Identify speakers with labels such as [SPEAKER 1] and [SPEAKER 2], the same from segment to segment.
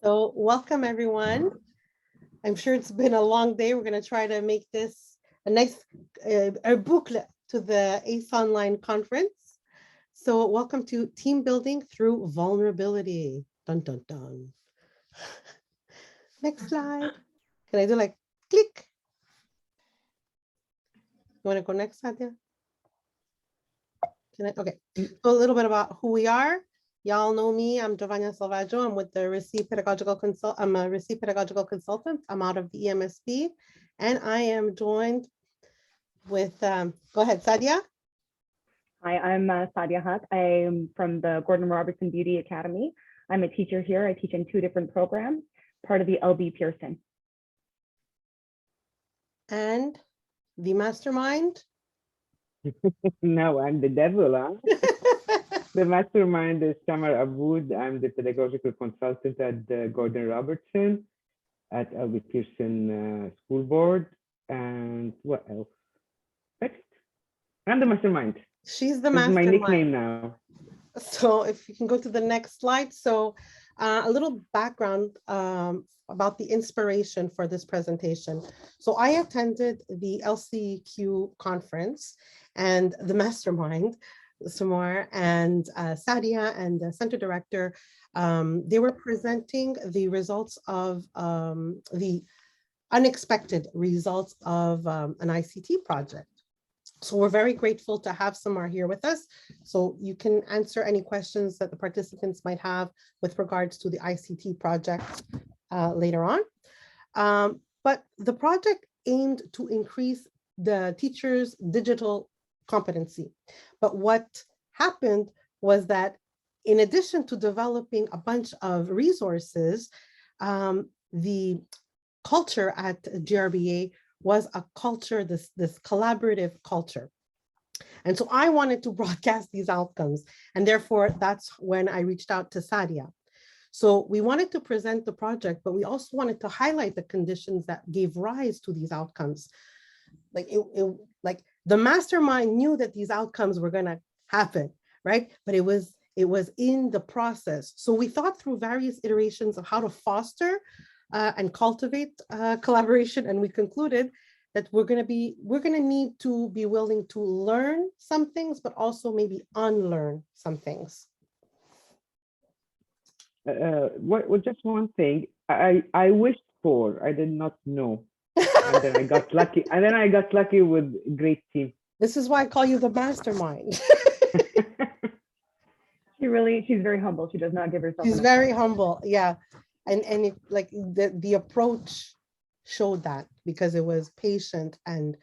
[SPEAKER 1] So welcome everyone. I'm sure it's been a long day. We're going to try to make this a nice a booklet to the ACE Online conference. So welcome to Team Building Through Vulnerability. Dun, dun, dun. Next slide. Can I do like click? You want to go next, Sadia? Can I? Okay. So a little bit about who we are. Y'all know me. I'm Giovanna Salvaggio. I'm with the Receive Pedagogical Consult. I'm a Receive Pedagogical Consultant. I'm out of the EMSP, and I am joined with. Go ahead, Sadia.
[SPEAKER 2] Hi, I'm Sadia Hutt. I'm from the Gordon Robertson Beauty Academy. I'm a teacher here. I teach in 2 different programs, part of the LB Pearson.
[SPEAKER 1] And the mastermind.
[SPEAKER 3] No, I'm the devil, huh? The mastermind is Samar Aboud. I'm the pedagogical consultant at the Gordon Robertson at LB Pearson School Board. And what else? Next. I'm the mastermind.
[SPEAKER 1] She's the
[SPEAKER 3] This is my
[SPEAKER 1] mastermind.
[SPEAKER 3] nickname now.
[SPEAKER 1] So if you can go to the next slide. So a little background about the inspiration for this presentation. So I attended the LCQ conference, and the mastermind, Samar and Sadia and the center director, they were presenting the results of the unexpected results of an ICT project. So we're very grateful to have Samar here with us. So you can answer any questions that the participants might have with regards to the ICT project later on. But the project aimed to increase the teachers' digital competency. But what happened was that in addition to developing a bunch of resources, the culture at GRBA was a culture, this collaborative culture. And so I wanted to broadcast these outcomes. And therefore, that's when I reached out to Sadia. So we wanted to present the project, but we also wanted to highlight the conditions that gave rise to these outcomes. Like the mastermind knew that these outcomes were going to happen, right? But it was in the process. So we thought through various iterations of how to foster and cultivate collaboration, and we concluded that we're going to need to be willing to learn some things, but also maybe unlearn some things.
[SPEAKER 3] Just one thing I wished for, I did not know, and then I got lucky. And then I got lucky with a great team.
[SPEAKER 1] This is why I call you the mastermind.
[SPEAKER 2] She's very humble. She does not give herself.
[SPEAKER 1] She's very humble, yeah. And it, like the approach showed that, because it was patient and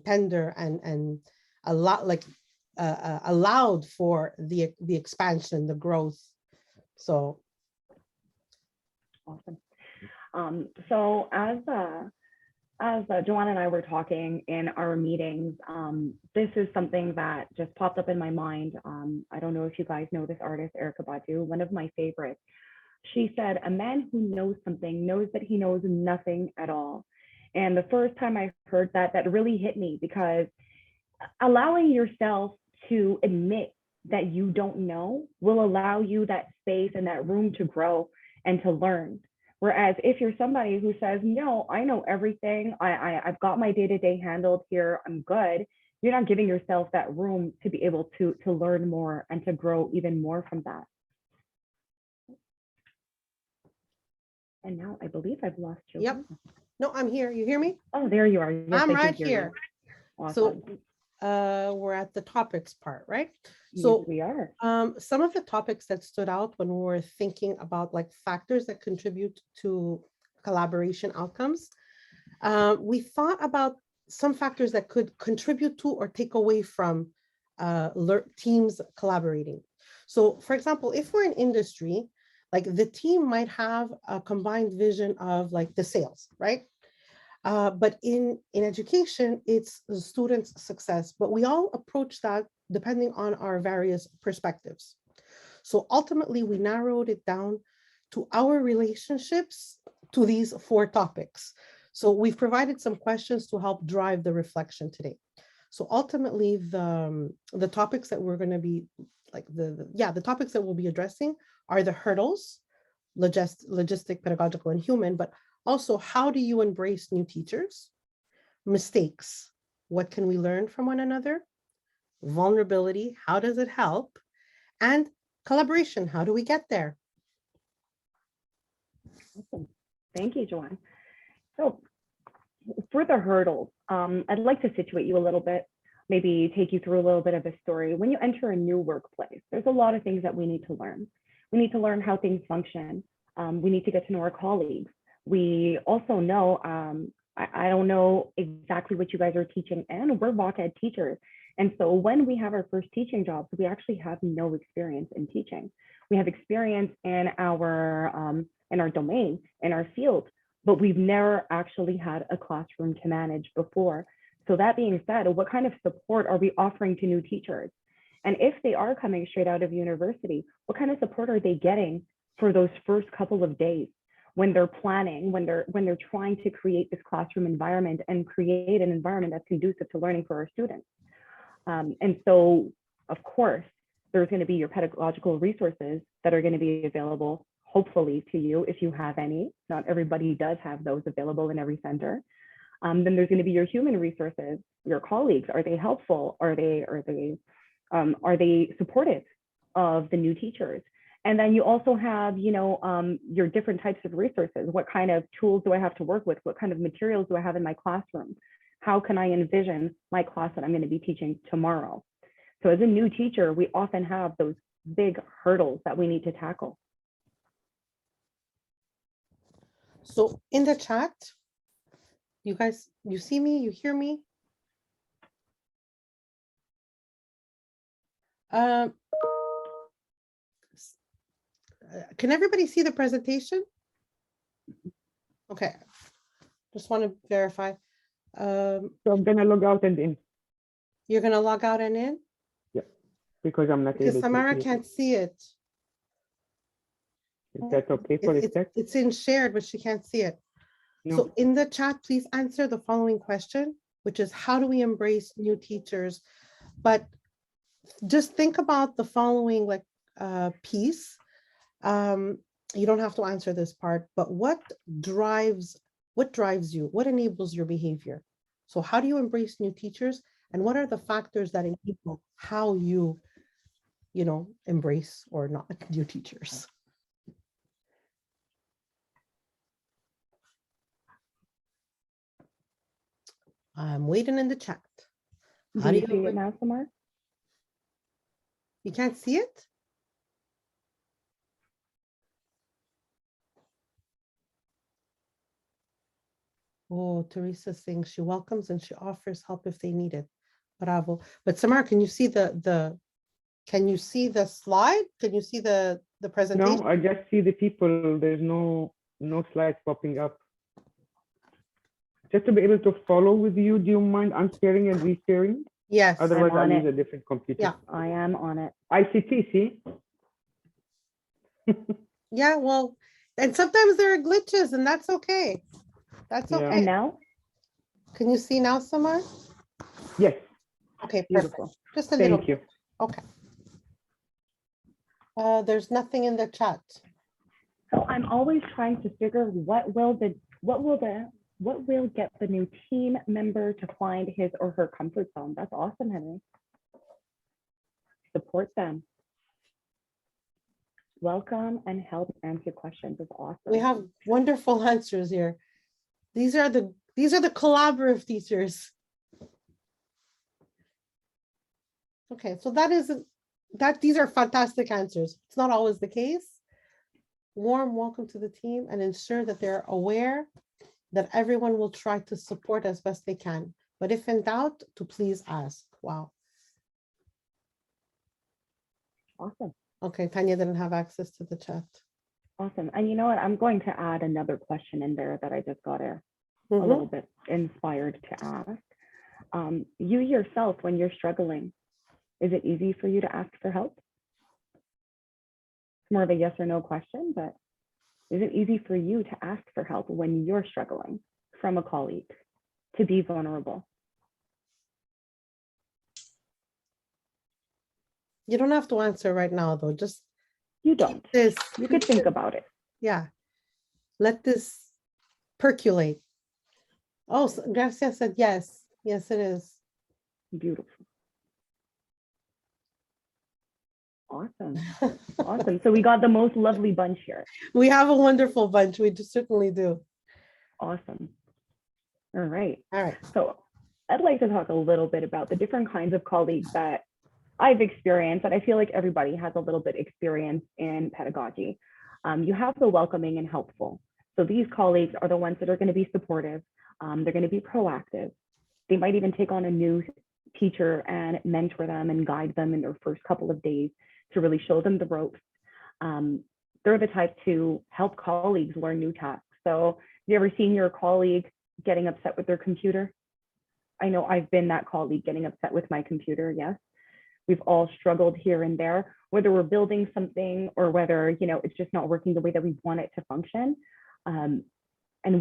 [SPEAKER 1] tender and a lot like allowed for the expansion, the growth. So
[SPEAKER 2] awesome. So as Joanna and I were talking in our meetings, this is something that just popped up in my mind. I don't know if you guys know this artist, Erykah Badu, one of my favorites. She said, a man who knows something knows that he knows nothing at all. And the first time I heard that, that really hit me, because allowing yourself to admit that you don't know will allow you that space and that room to grow and to learn. Whereas if you're somebody who says, no, I know everything, I've got my day-to-day handled here, I'm good, you're not giving yourself that room to be able to learn more and to grow even more from that. And now I believe I've lost you.
[SPEAKER 1] Yep. No, I'm here. You hear me?
[SPEAKER 2] Oh, there you are. Yes,
[SPEAKER 1] I'm right here.
[SPEAKER 2] Awesome.
[SPEAKER 1] So we're at the topics part, right?
[SPEAKER 2] Yes,
[SPEAKER 1] so
[SPEAKER 2] we are.
[SPEAKER 1] Some of the topics that stood out when we were thinking about like factors that contribute to collaboration outcomes, we thought about some factors that could contribute to or take away from teams collaborating. So for example, if we're in industry, like the team might have a combined vision of like the sales, right? But in education, it's the student's success, but we all approach that depending on our various perspectives. So ultimately, we narrowed it down to our relationships to these 4 topics. So we've provided some questions to help drive the reflection today. So ultimately, the topics that we're going to be like the topics that we'll be addressing are the hurdles, logistic, pedagogical, and human, but also how do you embrace new teachers? Mistakes, what can we learn from one another? Vulnerability, how does it help? And collaboration, how do we get there?
[SPEAKER 2] Awesome. Thank you, Joanne. So for the hurdles, I'd like to situate you a little bit, maybe take you through a little bit of a story. When you enter a new workplace, there's a lot of things that we need to learn. We need to learn how things function. We need to get to know our colleagues. We also know, I don't know exactly what you guys are teaching, and we're voc ed teachers. And so when we have our first teaching jobs, we actually have no experience in teaching. We have experience in our domain, in our field, but we've never actually had a classroom to manage before. So that being said, what kind of support are we offering to new teachers? And if they are coming straight out of university, what kind of support are they getting for those first couple of days when they're planning, when they're trying to create this classroom environment and create an environment that's conducive to learning for our students? And so, of course, there's going to be your pedagogical resources that are going to be available, hopefully, to you if you have any. Not everybody does have those available in every center. Then there's going to be your human resources, your colleagues. Are they helpful? Are they supportive of the new teachers? And then you also have, your different types of resources. What kind of tools do I have to work with? What kind of materials do I have in my classroom? How can I envision my class that I'm going to be teaching tomorrow? So as a new teacher, we often have those big hurdles that we need to tackle.
[SPEAKER 1] So in the chat, you guys, you see me, you hear me? Can everybody see the presentation? Okay, just want to verify.
[SPEAKER 3] So I'm gonna log out and in
[SPEAKER 1] You're gonna log out and in?
[SPEAKER 3] because I'm not
[SPEAKER 1] Because
[SPEAKER 3] able to
[SPEAKER 1] Samara
[SPEAKER 3] see it.
[SPEAKER 1] can't see it.
[SPEAKER 3] Is that okay for a sec?
[SPEAKER 1] It's in shared, but she can't see it.
[SPEAKER 3] No.
[SPEAKER 1] So in the chat, please answer the following question, which is how do we embrace new teachers? But just think about the following piece. You don't have to answer this part, but what drives you? What enables your behavior? So how do you embrace new teachers? And what are the factors that enable how you embrace or not new teachers? I'm waiting in the chat. How
[SPEAKER 2] Do you see it now, Samar?
[SPEAKER 1] You can't see it? Oh, Teresa sings, she welcomes and she offers help if they need it. Bravo. But Samar, can you see the slide? Can you see the presentation?
[SPEAKER 3] No, I just see the people. There's no slides popping up. Just to be able to follow with you, do you mind unsharing and resharing?
[SPEAKER 1] Yes.
[SPEAKER 3] Otherwise, I'll
[SPEAKER 2] on
[SPEAKER 3] use
[SPEAKER 2] it.
[SPEAKER 3] a different computer.
[SPEAKER 1] Yeah.
[SPEAKER 2] I am on it.
[SPEAKER 3] ICT, see?
[SPEAKER 1] Yeah, well, and sometimes there are glitches and that's okay. That's
[SPEAKER 3] Yeah.
[SPEAKER 1] okay.
[SPEAKER 2] And now?
[SPEAKER 1] Can you see now, Samar?
[SPEAKER 3] Yes,
[SPEAKER 1] Okay, perfect.
[SPEAKER 2] Beautiful.
[SPEAKER 1] Just a little.
[SPEAKER 3] thank you.
[SPEAKER 1] Okay. There's nothing in the chat.
[SPEAKER 2] So I'm always trying to figure what will get the new team member to find his or her comfort zone. That's awesome, Henry. Support them. Welcome and help answer questions. It's awesome.
[SPEAKER 1] We have wonderful answers here. These are the collaborative teachers. Okay, so these are fantastic answers. It's not always the case. Warm welcome to the team and ensure that they're aware that everyone will try to support as best they can. But if in doubt, to please ask. Wow.
[SPEAKER 2] Awesome.
[SPEAKER 1] Okay, Tanya didn't have access to the chat.
[SPEAKER 2] Awesome. And you know what? I'm going to add another question in there that I just got a little bit inspired to ask. You yourself, when you're struggling, is it easy for you to ask for help? It's more of a yes or no question, but is it easy for you to ask for help when you're struggling from a colleague, to be vulnerable?
[SPEAKER 1] You don't have to answer right now, though. Just
[SPEAKER 2] You don't.
[SPEAKER 1] this.
[SPEAKER 2] You could think about it.
[SPEAKER 1] Yeah. Let this percolate. Oh, Gracia said yes. Yes, it is.
[SPEAKER 2] Beautiful. Awesome. Awesome. So we got the most lovely bunch here.
[SPEAKER 1] We have a wonderful bunch. We certainly do.
[SPEAKER 2] Awesome. All right.
[SPEAKER 1] All right.
[SPEAKER 2] So I'd like to talk a little bit about the different kinds of colleagues that I've experienced, and I feel like everybody has a little bit experience in pedagogy. You have the welcoming and helpful. So these colleagues are the ones that are going to be supportive. They're going to be proactive. They might even take on a new teacher and mentor them and guide them in their first couple of days to really show them the ropes. They're the type to help colleagues learn new tasks. So have you ever seen your colleague getting upset with their computer? I know I've been that colleague getting upset with my computer, yes. We've all struggled here and there, whether we're building something or whether, you know, it's just not working the way that we want it to function. And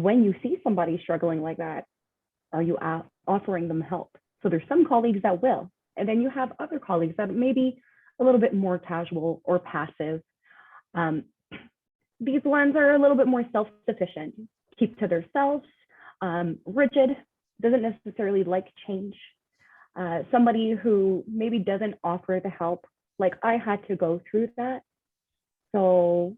[SPEAKER 2] when you see somebody struggling like that, are you offering them help? So there's some colleagues that will, and then you have other colleagues that may be a little bit more casual or passive. These ones are a little bit more self-sufficient, keep to themselves, rigid, doesn't necessarily like change. Somebody who maybe doesn't offer the help, like I had to go through that. So,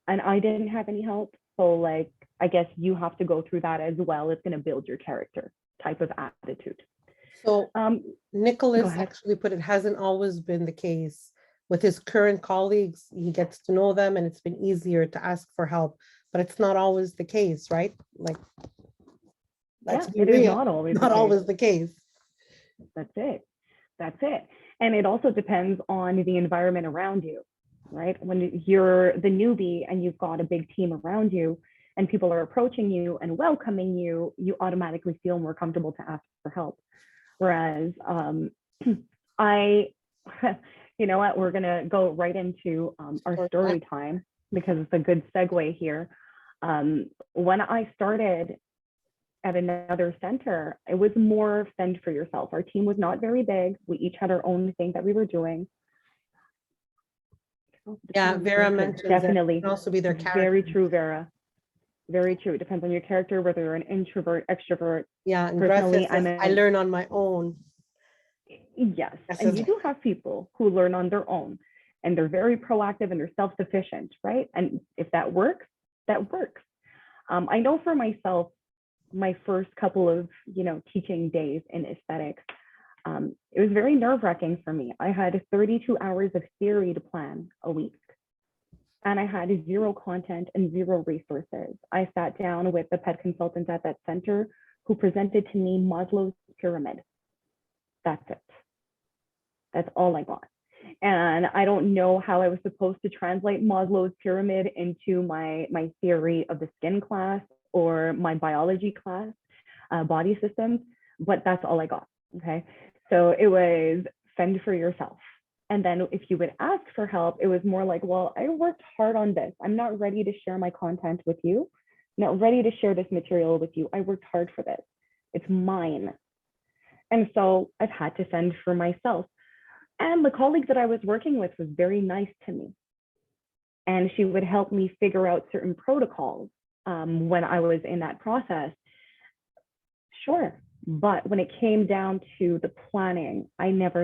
[SPEAKER 2] and I didn't have any help. So like, I guess you have to go through that as well. It's going to build your character type of attitude.
[SPEAKER 1] So Nicholas actually put it hasn't always been the case with his current colleagues. He gets to know them and it's been easier to ask for help, but it's not always the case, right? Like,
[SPEAKER 2] yeah, it is not always
[SPEAKER 1] the case.
[SPEAKER 2] That's it. That's it. And it also depends on the environment around you, right? When you're the newbie and you've got a big team around you and people are approaching you and welcoming you, you automatically feel more comfortable to ask for help. Whereas you know what, we're gonna go right into our story time because it's a good segue here. When I started at another center, it was more fend for yourself. Our team was not very big. We each had our own thing that we were doing.
[SPEAKER 1] Yeah, Vera mentioned
[SPEAKER 2] definitely
[SPEAKER 1] that can also be their character.
[SPEAKER 2] Very true, Vera. Very true. It depends on your character, whether you're an introvert, extrovert.
[SPEAKER 1] Yeah, and personally, I learn on my own.
[SPEAKER 2] Yes, and you do have people who learn on their own, and they're very proactive and they're self-sufficient, right? And if that works, that works. I know for myself, my first couple of, you know, teaching days in aesthetics, it was very nerve-wracking for me. I had 32 hours of theory to plan a week, and I had 0 content and 0 resources. I sat down with the PED consultants at that center who presented to me Maslow's pyramid. That's it. That's all I got. And I don't know how I was supposed to translate Maslow's pyramid into my theory of the skin class or my biology class, body systems, but that's all I got, okay? So it was fend for yourself. And then if you would ask for help, it was more like, well, I worked hard on this. I'm not ready to share my content with you. I'm not ready to share this material with you. I worked hard for this. It's mine. And so I've had to fend for myself. And the colleague that I was working with was very nice to me. And she would help me figure out certain protocols when I was in that process. Sure. But when it came down to the planning, I've never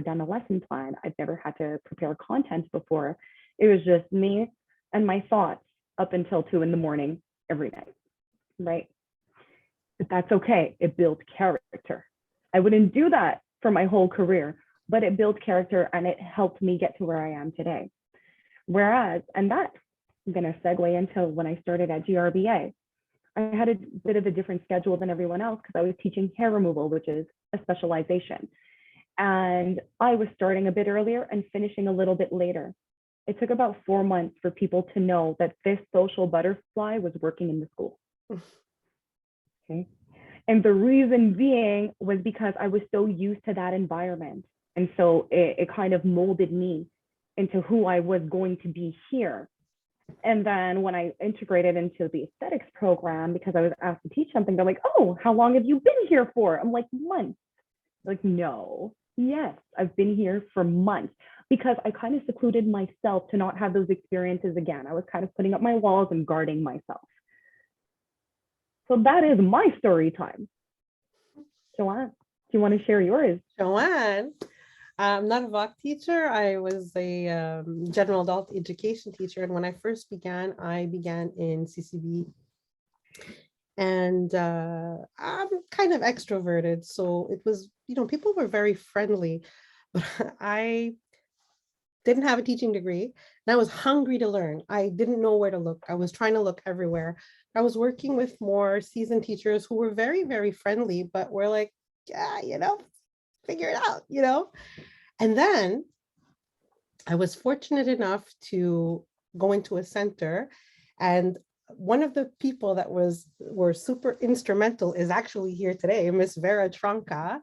[SPEAKER 2] done a lesson plan. I've never had to prepare content before. It was just me and my thoughts up until 2 a.m. every night, right? But that's okay. It built character. I wouldn't do that for my whole career, but it built character and it helped me get to where I am today. Whereas, and that I'm going to segue into when I started at GRBA. I had a bit of a different schedule than everyone else because I was teaching hair removal, which is a specialization. And I was starting a bit earlier and finishing a little bit later. It took about 4 months for people to know that this social butterfly was working in the school. Okay. And the reason being was because I was so used to that environment. And so it kind of molded me into who I was going to be here. And then when I integrated into the aesthetics program, because I was asked to teach something, they're like, oh, how long have you been here for? I'm like, months. Like, no, yes, I've been here for months. because I kind of secluded myself to not have those experiences again. I was kind of putting up my walls and guarding myself. So that is my story time. Joanne, do you want to share yours?
[SPEAKER 1] Joanne, I'm not a VOC teacher. I was a general adult education teacher. And when I first began, I began in CCB. And I'm kind of extroverted. So it was, people were very friendly, but I didn't have a teaching degree and I was hungry to learn. I didn't know where to look. I was trying to look everywhere. I was working with more seasoned teachers who were very, very friendly, but were like, yeah, figure it out, And then I was fortunate enough to go into a center, and one of the people that were super instrumental is actually here today, Miss Vera Tronca.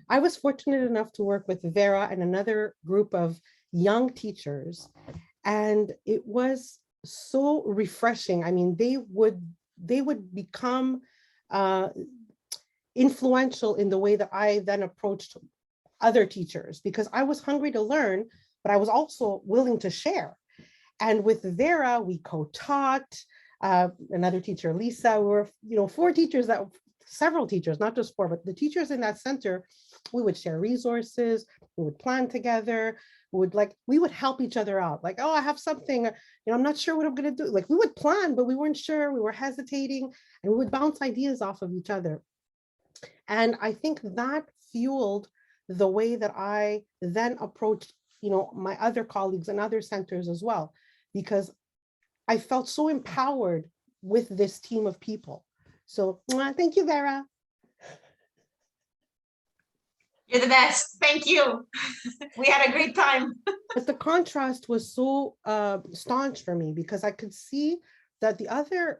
[SPEAKER 1] I was fortunate enough to work with Vera and another group of young teachers, and it was so refreshing. I mean, they would become influential in the way that I then approached other teachers, because I was hungry to learn, but I was also willing to share. And with Vera, we co-taught, another teacher, Lisa, we were, several teachers, not just four, but the teachers in that center, we would share resources, we would plan together, we would help each other out. Like, oh, I have something, I'm not sure what I'm going to do. Like, we would plan, but we weren't sure, we were hesitating, and we would bounce ideas off of each other. And I think that fueled the way that I then approached, my other colleagues and other centers as well, because I felt so empowered with this team of people. So thank you, Vera.
[SPEAKER 4] You're the best. Thank you. We had a great time.
[SPEAKER 1] But the contrast was so staunch for me, because I could see that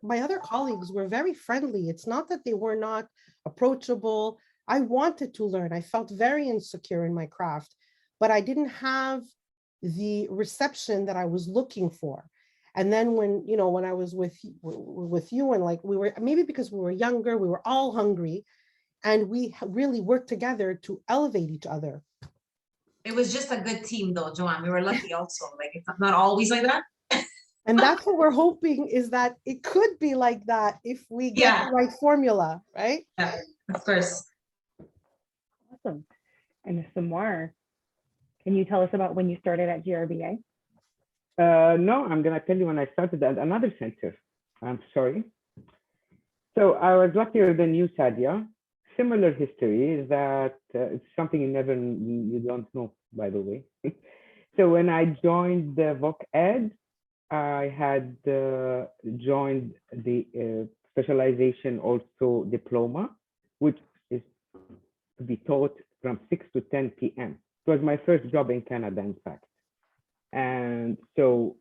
[SPEAKER 1] my other colleagues were very friendly. It's not that they were not approachable. I wanted to learn. I felt very insecure in my craft, but I didn't have the reception that I was looking for. And then when I was with you, and like we were, maybe because we were younger, we were all hungry, and we really worked together to elevate each other.
[SPEAKER 4] It was just a good team though, Joanne. We were lucky also. Like, it's not always like that.
[SPEAKER 1] And that's what we're hoping, is that it could be like that if we get the right formula, right?
[SPEAKER 4] Yeah, of course.
[SPEAKER 2] Awesome. And Samar, can you tell us about when you started at GRBA?
[SPEAKER 3] No, I'm going to tell you when I started at another center. I'm sorry. So I was luckier than you, Sadia. Similar history is that it's something you don't know, by the way. So when I joined the VOC Ed, I had joined the specialization also diploma, which is to be taught from 6 to 10 p.m. It was my first job in Canada, in fact. And so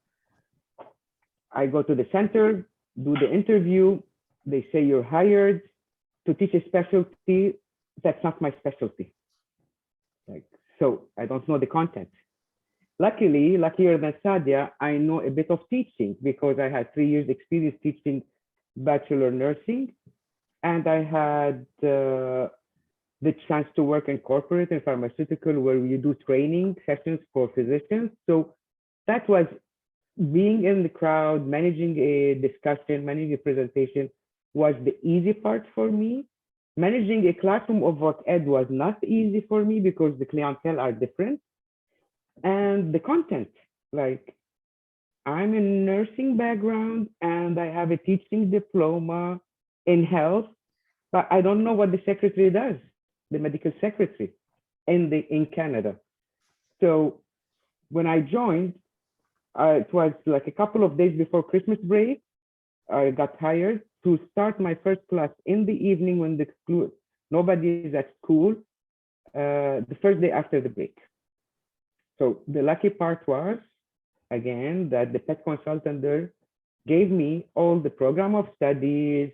[SPEAKER 3] I go to the center, do the interview. They say you're hired to teach a specialty. That's not my specialty. So I don't know the content. Luckily, luckier than Sadia, I know a bit of teaching, because I had 3 years experience teaching bachelor nursing, and I had the chance to work in corporate and pharmaceutical, where you do training sessions for physicians. So that was being in the crowd, managing a discussion, managing a presentation was the easy part for me. Managing a classroom of VOC Ed was not easy for me, because the clientele are different. And the content, like, I'm a nursing background and I have a teaching diploma in health, but I don't know what the secretary does, the medical secretary in Canada. So when I joined, it was like a couple of days before Christmas break. I got hired to start my first class in the evening when nobody is at school, the first day after the break. So the lucky part was, again, that the PET consultant there gave me all the program of studies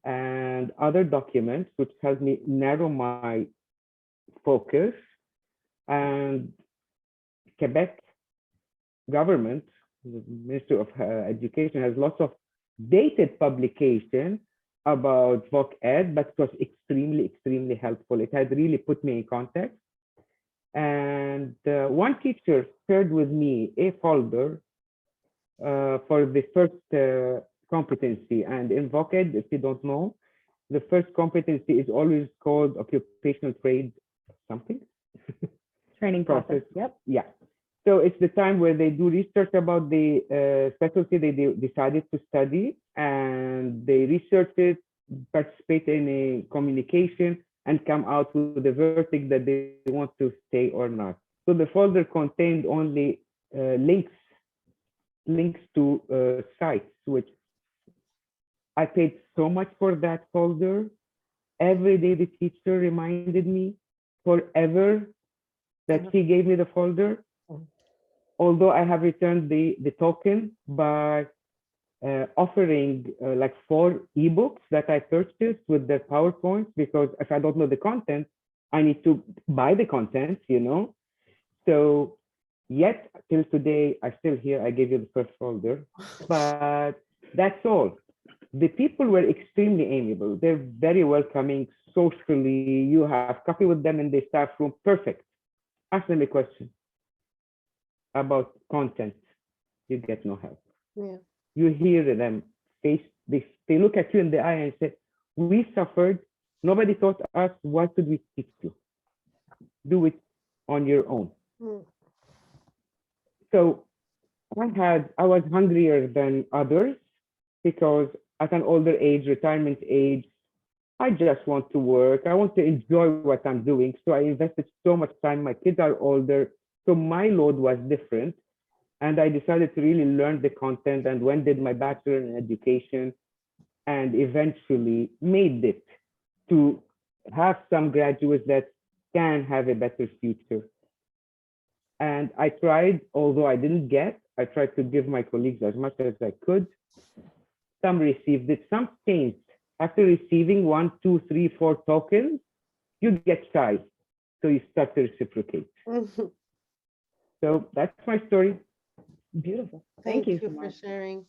[SPEAKER 3] and other documents, which helped me narrow my focus. And Quebec government, the Ministry of Education, has lots of dated publication about VOC Ed, but it was extremely, extremely helpful. It had really put me in context. And one teacher shared with me a folder for the first competency. And in VOCAD, if you don't know, the first competency is always called occupational trade something.
[SPEAKER 2] Training process. Yep.
[SPEAKER 3] Yeah. So it's the time where they do research about the specialty they decided to study, and they research it, participate in a communication, and come out with the verdict that they want to stay or not. So the folder contained only links to sites, which I paid so much for that folder. Every day the teacher reminded me forever that she gave me the folder. Although I have returned the token by offering like 4 ebooks that I purchased with their PowerPoints, because if I don't know the content, I need to buy the content, you know. So yet till today, I still here, I gave you the first folder, but that's all. The people were extremely amiable. They're very welcoming socially. You have coffee with them in the staff room, perfect. Ask them a question about content, you get no help.
[SPEAKER 1] Yeah.
[SPEAKER 3] You hear them face, they look at you in the eye and say, we suffered, nobody taught us, why should we teach you? Do it on your own.
[SPEAKER 1] Mm.
[SPEAKER 3] So I was hungrier than others because at an older age, retirement age, I just want to work. I want to enjoy what I'm doing. So I invested so much time. My kids are older, so my load was different. And I decided to really learn the content and went did my bachelor in education and eventually made it to have some graduates that can have a better future. And I tried, although I didn't get, I tried to give my colleagues as much as I could. Some received it, some changed. After receiving 1, 2, 3, 4 tokens, you get shy. So you start to reciprocate.
[SPEAKER 1] Mhm.
[SPEAKER 3] So that's my story.
[SPEAKER 2] Beautiful.
[SPEAKER 1] Thank you
[SPEAKER 2] Samar.
[SPEAKER 1] for sharing.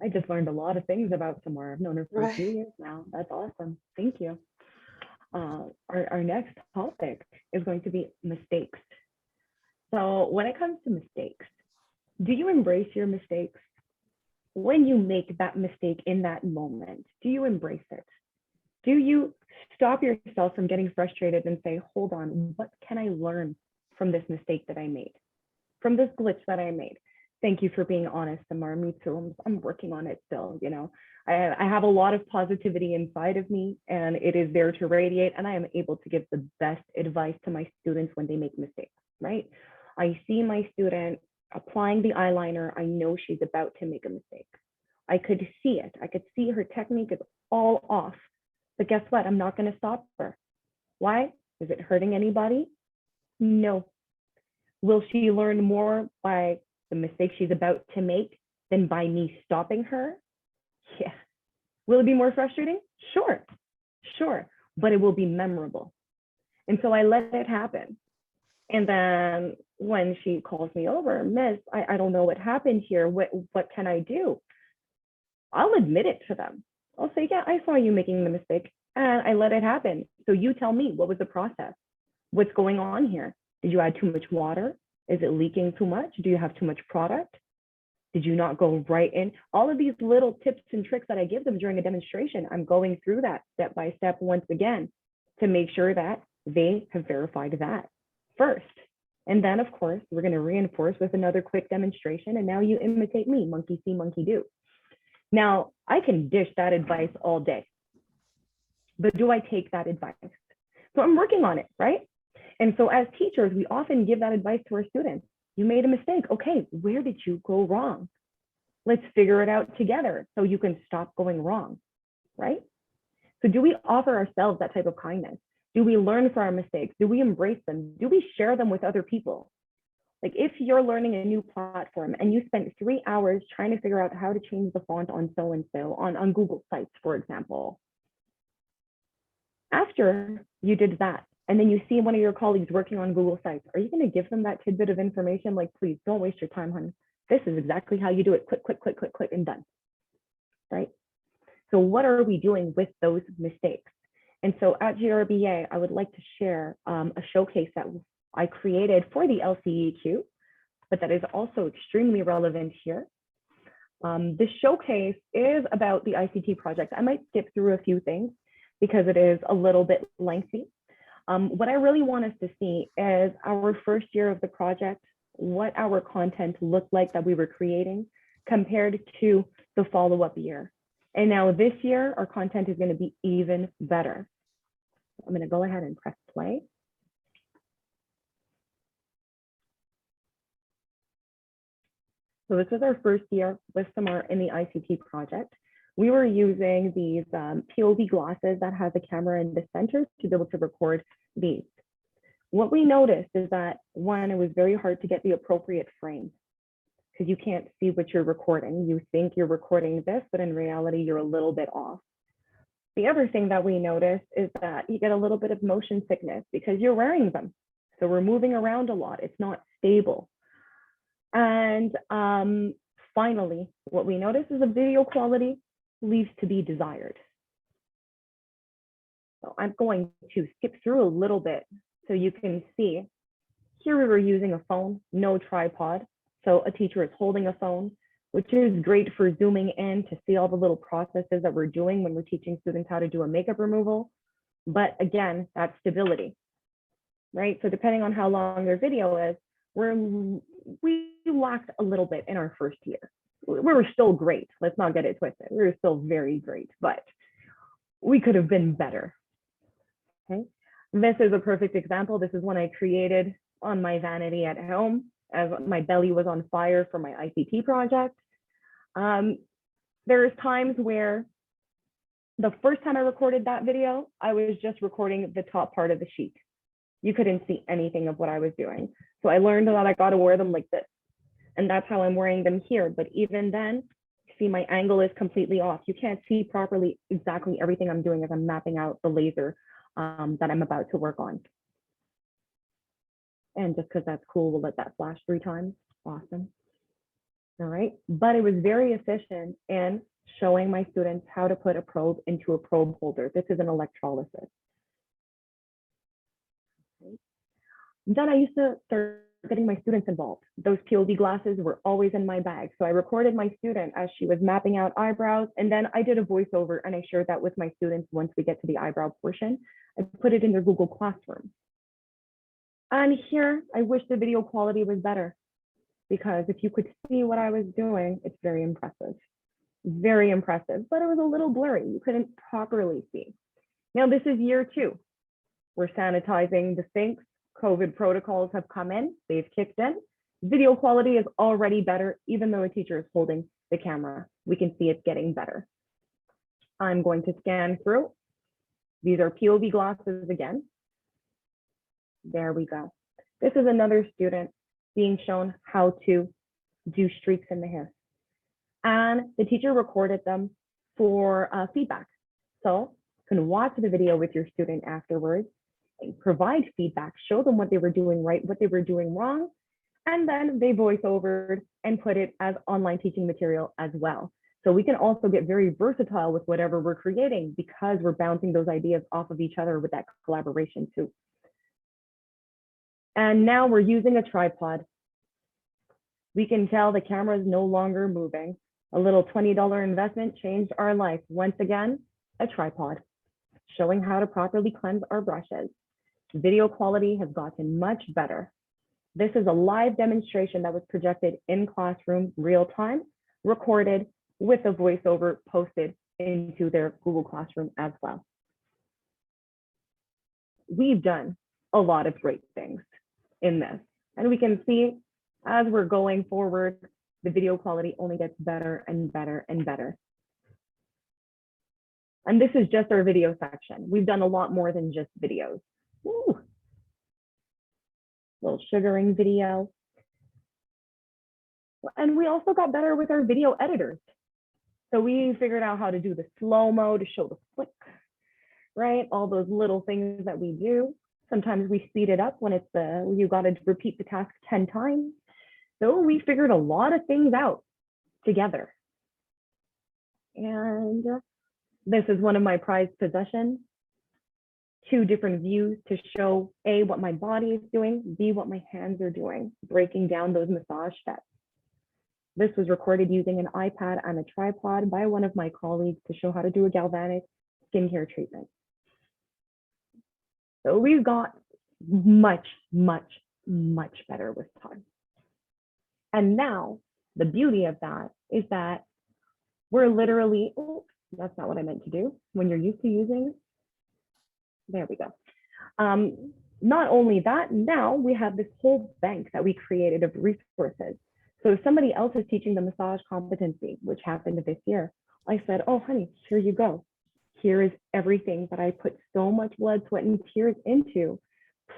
[SPEAKER 2] I just learned a lot of things about Samar. I've known her for a few
[SPEAKER 1] Right.
[SPEAKER 2] years now. That's awesome. Thank you. Our next topic is going to be mistakes. So when it comes to mistakes, do you embrace your mistakes? When you make that mistake in that moment, do you embrace it? Do you stop yourself from getting frustrated and say, hold on, what can I learn from this mistake that I made? From this glitch that I made? Thank you for being honest, Samar. Me too. I'm working on it still, you know. I have a lot of positivity inside of me, and it is there to radiate, and I am able to give the best advice to my students when they make mistakes, right? I see my student applying the eyeliner. I know she's about to make a mistake. I could see it. I could see her technique is all off. But guess what? I'm not going to stop her. Why? Is it hurting anybody? No. Will she learn more by the mistake she's about to make than by me stopping her? Yeah. Will it be more frustrating? Sure. But it will be memorable. And so I let it happen. And then when she calls me over, Miss, I don't know what happened here. What can I do? I'll admit it to them. I'll say, yeah, I saw you making the mistake and I let it happen. So you tell me, what was the process? What's going on here? Did you add too much water? Is it leaking too much? Do you have too much product? Did you not go right in? All of these little tips and tricks that I give them during a demonstration, I'm going through that step by step once again to make sure that they have verified that first. And then, of course, we're going to reinforce with another quick demonstration. And now you imitate me, monkey see, monkey do. Now, I can dish that advice all day, but do I take that advice? So I'm working on it, right? And so as teachers, we often give that advice to our students. You made a mistake. Okay, where did you go wrong? Let's figure it out together so you can stop going wrong, right? So do we offer ourselves that type of kindness? Do we learn from our mistakes? Do we embrace them? Do we share them with other people? Like if you're learning a new platform and you spent 3 hours trying to figure out how to change the font on so-and-so on Google Sites, for example, after you did that, and then you see one of your colleagues working on Google Sites, are you going to give them that tidbit of information? Like, please don't waste your time, honey. This is exactly how you do it. Click, click, click, click, click, and done, right? So what are we doing with those mistakes? And so at GRBA, I would like to share a showcase that I created for the LCEQ, but that is also extremely relevant here. This showcase is about the ICT project. I might skip through a few things because it is a little bit lengthy. What I really want us to see is our first year of the project, what our content looked like that we were creating compared to the follow-up year. And now this year, our content is going to be even better. I'm going to go ahead and press play. So this is our first year with Samar in the ICT project. We were using these POV glasses that has a camera in the center to be able to record these. What we noticed is that, one, it was very hard to get the appropriate frame because you can't see what you're recording. You think you're recording this, but in reality, you're a little bit off. The other thing that we noticed is that you get a little bit of motion sickness because you're wearing them. So we're moving around a lot. It's not stable. And finally, what we noticed is the video quality leaves to be desired. So I'm going to skip through a little bit so you can see. Here we were using a phone, no tripod. So a teacher is holding a phone, which is great for zooming in to see all the little processes that we're doing when we're teaching students how to do a makeup removal. But again, that's stability, right? So depending on how long their video is, we lacked a little bit in our first year. We were still great. Let's not get it twisted. We were still very great, but we could have been better. Okay. This is a perfect example. This is one I created on my vanity at home as my belly was on fire for my ICT project. There's times where the first time I recorded that video, I was just recording the top part of the sheet. You couldn't see anything of what I was doing. So I learned that I got to wear them like this. And that's how I'm wearing them here. But even then, see, my angle is completely off. You can't see properly exactly everything I'm doing as I'm mapping out the laser that I'm about to work on. And just because that's cool, we'll let that flash 3 times. Awesome. All right. But it was very efficient in showing my students how to put a probe into a probe holder. This is an electrolysis. Then I used to start getting my students involved. Those POV glasses were always in my bag. So I recorded my student as she was mapping out eyebrows, and then I did a voiceover and I shared that with my students once we get to the eyebrow portion. I put it in their Google Classroom. And here, I wish the video quality was better because if you could see what I was doing, it's very impressive. Very impressive, but it was a little blurry. You couldn't properly see. Now this is year 2. We're sanitizing the sinks. COVID protocols have come in, they've kicked in. Video quality is already better, even though a teacher is holding the camera. We can see it's getting better. I'm going to scan through. These are POV glasses again. There we go. This is another student being shown how to do streaks in the hair. And the teacher recorded them for feedback. So you can watch the video with your student afterwards, provide feedback, show them what they were doing right, what they were doing wrong, and then they voice over and put it as online teaching material as well. So we can also get very versatile with whatever we're creating because we're bouncing those ideas off of each other with that collaboration too. And now we're using a tripod. We can tell the camera is no longer moving. A little $20 investment changed our life. Once again, a tripod, showing how to properly cleanse our brushes. Video quality has gotten much better. This is a live demonstration that was projected in classroom real time, recorded with a voiceover posted into their Google Classroom as well. We've done a lot of great things in this, and we can see as we're going forward, the video quality only gets better and better and better. And this is just our video section. We've done a lot more than just videos. Woo. Little sugaring video. And we also got better with our video editors. So we figured out how to do the slow-mo to show the flick, right? All those little things that we do. Sometimes we speed it up when it's you got to repeat the task 10 times. So we figured a lot of things out together. And this is one of my prized possessions. two different views to show A, what my body is doing, B, what my hands are doing, breaking down those massage steps. This was recorded using an iPad and a tripod by one of my colleagues to show how to do a galvanic skincare treatment. So we've got much, much, much better with time. And now the beauty of that is that we're literally, oh, that's not what I meant to do. When you're used to using, there we go. Not only that, now we have this whole bank that we created of resources. So if somebody else is teaching the massage competency, which happened this year, I said, oh, honey, here you go. Here is everything that I put so much blood, sweat, and tears into.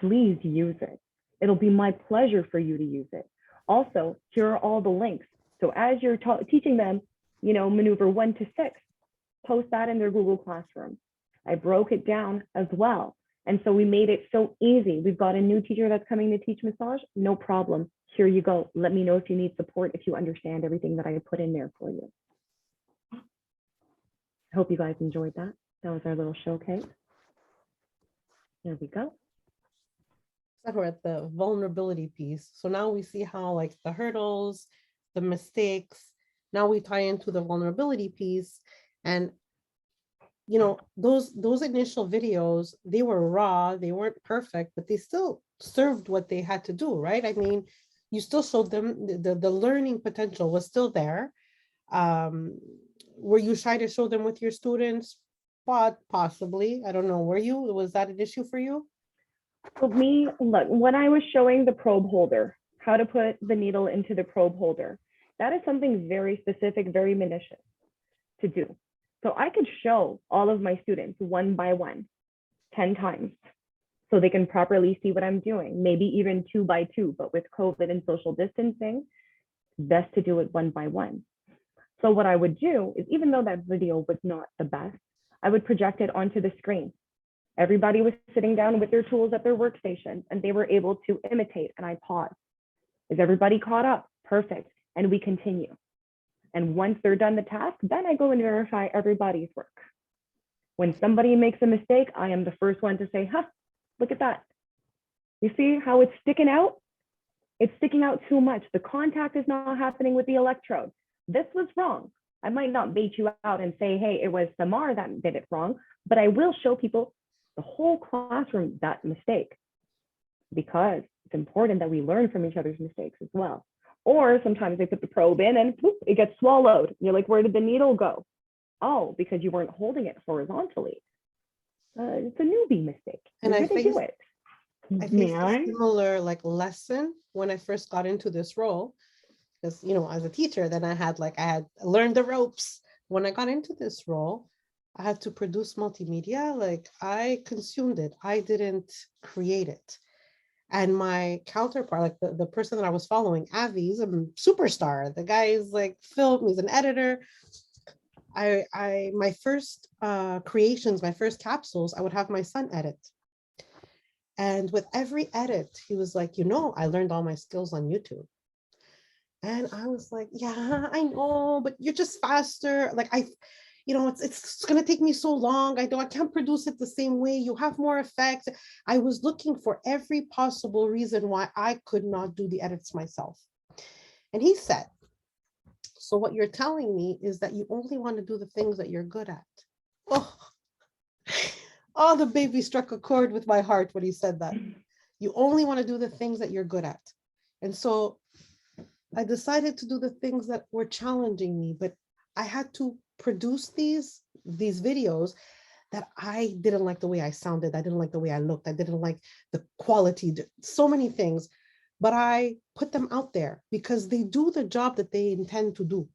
[SPEAKER 2] Please use it. It'll be my pleasure for you to use it. Also, here are all the links. So as you're teaching them, you know, maneuver 1 to 6, post that in their Google Classroom. I broke it down as well. And so we made it so easy. We've got a new teacher that's coming to teach massage. No problem. Here you go. Let me know if you need support, if you understand everything that I put in there for you. I hope you guys enjoyed that. That was our little showcase. There we go.
[SPEAKER 1] That we're at the vulnerability piece. So now we see how like the hurdles, the mistakes, now we tie into the vulnerability piece. And you know, those initial videos, they were raw, they weren't perfect, but they still served what they had to do, right? I mean, you still showed them the learning potential was still there. Were you shy to show them with your students? But possibly, I don't know, were you? Was that an issue for you?
[SPEAKER 2] For me, look, when I was showing the probe holder, how to put the needle into the probe holder, that is something very specific, very minutious to do. So I could show all of my students one by one, 10 times, so they can properly see what I'm doing, maybe even 2 by 2, but with COVID and social distancing, best to do it 1 by 1. So what I would do is, even though that video was not the best, I would project it onto the screen. Everybody was sitting down with their tools at their workstation and they were able to imitate, and I pause. Is everybody caught up? Perfect. And we continue. And once they're done the task, then I go and verify everybody's work. When somebody makes a mistake, I am the first one to say, huh, look at that. You see how it's sticking out? It's sticking out too much. The contact is not happening with the electrode. This was wrong. I might not bait you out and say, hey, it was Samar that did it wrong, but I will show people the whole classroom that mistake, because it's important that we learn from each other's mistakes as well. Or sometimes they put the probe in and whoop, it gets swallowed. You're like, where did the needle go? Oh, because you weren't holding it horizontally. It's a newbie mistake.
[SPEAKER 1] And I
[SPEAKER 2] do it.
[SPEAKER 1] I faced a similar like lesson when I first got into this role, because you know, as a teacher, then I had learned the ropes. When I got into this role, I had to produce multimedia. Like I consumed it. I didn't create it. And my counterpart, like the person that I was following, Avi, is a superstar. The guy is like film, he's an editor. My first creations, my first capsules, I would have my son edit. And with every edit, he was like, you know, I learned all my skills on YouTube. And I was like, yeah, I know, but you're just faster. Like you know, it's going to take me so long. I can't produce it the same way. You have more effects. I was looking for every possible reason why I could not do the edits myself. And he said, so what you're telling me is that you only want to do the things that you're good at. Oh, the baby struck a chord with my heart when he said that. You only want to do the things that you're good at. And so I decided to do the things that were challenging me, but I had to produce these videos that I didn't like the way I sounded. I didn't like the way I looked. I didn't like the quality, so many things, but I put them out there because they do the job that they intend to do.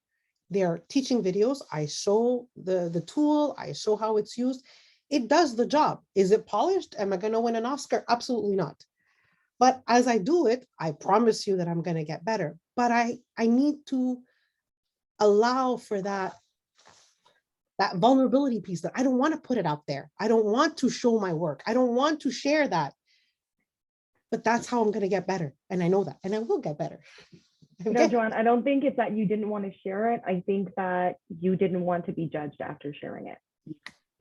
[SPEAKER 1] They're teaching videos. I show the tool. I show how it's used. It does the job. Is it polished? Am I going to win an Oscar? Absolutely not. But as I do it, I promise you that I'm going to get better. But I need to allow for that vulnerability piece, that I don't want to put it out there. I don't want to show my work. I don't want to share that. But that's how I'm going to get better. And I know that, and I will get better.
[SPEAKER 2] No, Joanne, I don't think it's that you didn't want to share it. I think that you didn't want to be judged after sharing it.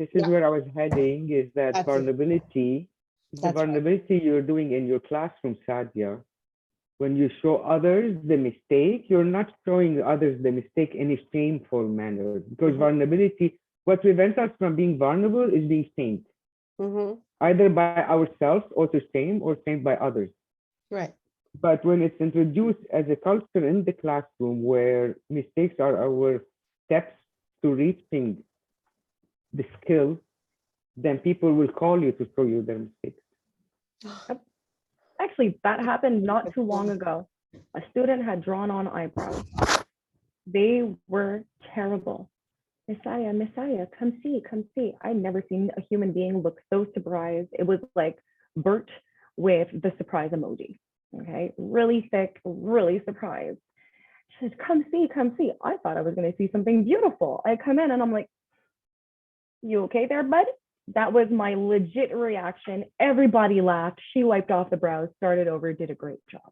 [SPEAKER 3] This is
[SPEAKER 1] Yeah.
[SPEAKER 3] where I was heading, is that
[SPEAKER 1] That's it.
[SPEAKER 3] vulnerability, the
[SPEAKER 1] That's right.
[SPEAKER 3] vulnerability you're doing in your classroom, Sadia, when you show others the mistake, you're not showing others the mistake in a shameful manner, because
[SPEAKER 1] Mhm.
[SPEAKER 3] vulnerability, what prevents us from being vulnerable is being shamed,
[SPEAKER 1] Mhm.
[SPEAKER 3] either by ourselves, auto shame, or shamed by others.
[SPEAKER 1] Right.
[SPEAKER 3] But when it's introduced as a culture in the classroom where mistakes are our steps to reaching the skill, then people will call you to show you their mistakes.
[SPEAKER 2] Actually, that happened not too long ago. A student had drawn on eyebrows. They were terrible. Messiah, come see, come see. I'd never seen a human being look so surprised. It was like Bert with the surprise emoji. Okay, really thick, really surprised. She said, come see, come see. I thought I was going to see something beautiful. I come in and I'm like, you okay there, bud? That was my legit reaction. Everybody laughed. She wiped off the brows, started over, did a great job,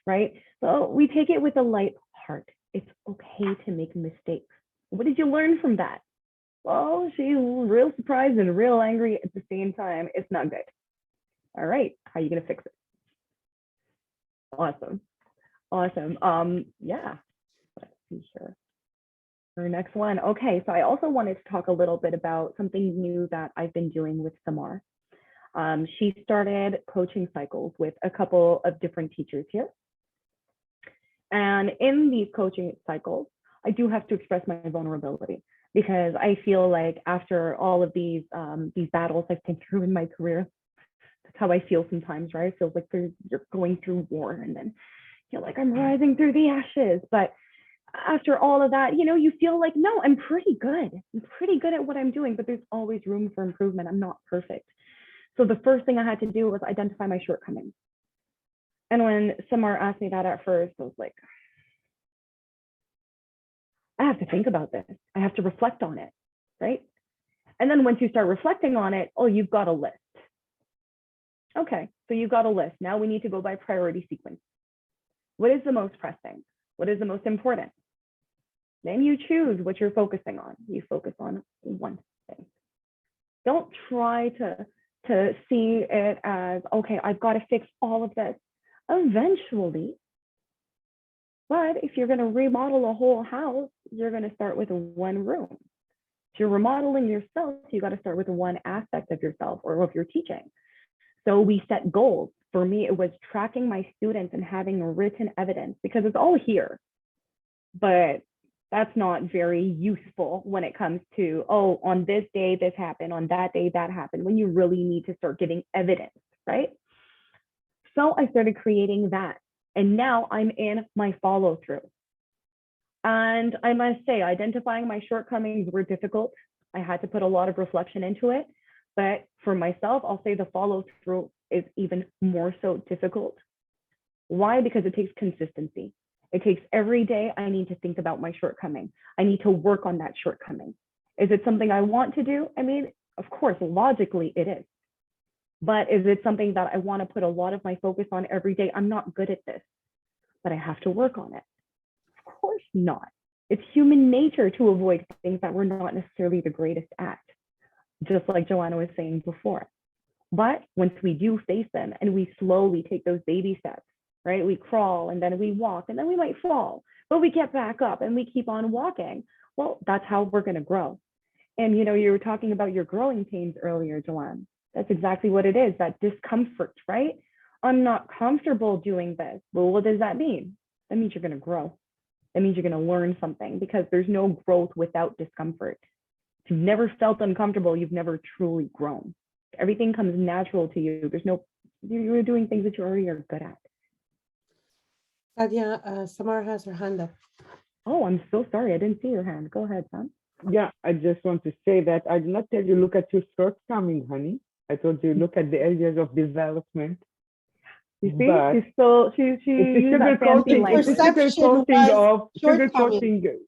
[SPEAKER 2] right? So we take it with a light heart. It's okay to make mistakes. What did you learn from that? Well, she's real surprised and real angry at the same time. It's not good. All right, how are you gonna fix it? Awesome, awesome. Yeah, let's see here. Our next one. Okay, so I also wanted to talk a little bit about something new that I've been doing with Samar. She started coaching cycles with a couple of different teachers here. And in these coaching cycles, I do have to express my vulnerability, because I feel like after all of these battles I've been through in my career, that's how I feel sometimes, right? It feels like you're going through war, and then you're like, I'm rising through the ashes. But after all of that, you feel like, no, I'm pretty good. I'm pretty good at what I'm doing, but there's always room for improvement. I'm not perfect. So the first thing I had to do was identify my shortcomings. And when Samar asked me that at first, I was like, I have to think about this. I have to reflect on it, right? And then once you start reflecting on it, oh, you've got a list. Okay, so you've got a list. Now we need to go by priority sequence. What is the most pressing? What is the most important? Then you choose what you're focusing on. You focus on one thing. Don't try to see it as, okay, I've got to fix all of this. Eventually, but if you're going to remodel a whole house, you're going to start with one room. If you're remodeling yourself, you got to start with one aspect of yourself or of your teaching. So we set goals. For me, it was tracking my students and having written evidence, because it's all here. But that's not very useful when it comes to, oh, on this day, this happened, on that day, that happened, when you really need to start getting evidence, right? So I started creating that. And now I'm in my follow through. And I must say, identifying my shortcomings were difficult. I had to put a lot of reflection into it. But for myself, I'll say the follow through is even more so difficult. Why? Because it takes consistency. It takes every day I need to think about my shortcoming. I need to work on that shortcoming. Is it something I want to do? I mean, of course, logically it is. But is it something that I want to put a lot of my focus on every day? I'm not good at this, but I have to work on it. Of course not. It's human nature to avoid things that we're not necessarily the greatest at, just like Joanna was saying before. But once we do face them and we slowly take those baby steps, right? We crawl and then we walk and then we might fall, but we get back up and we keep on walking. Well, that's how we're going to grow. And you were talking about your growing pains earlier, Joanne. That's exactly what it is, that discomfort, right? I'm not comfortable doing this. Well, what does that mean? That means you're going to grow. That means you're going to learn something, because there's no growth without discomfort. If you've never felt uncomfortable, you've never truly grown. Everything comes natural to you. You're doing things that you already are good at.
[SPEAKER 1] Sadia, Samar has her hand up.
[SPEAKER 2] Oh, I'm so sorry. I didn't see your hand. Go ahead, Sam.
[SPEAKER 3] Yeah, I just want to say that I did not tell you look at your shortcomings, honey. I told you look at the areas of development.
[SPEAKER 2] You see,
[SPEAKER 3] But
[SPEAKER 2] she used that fancy language.
[SPEAKER 3] Sugarcoating.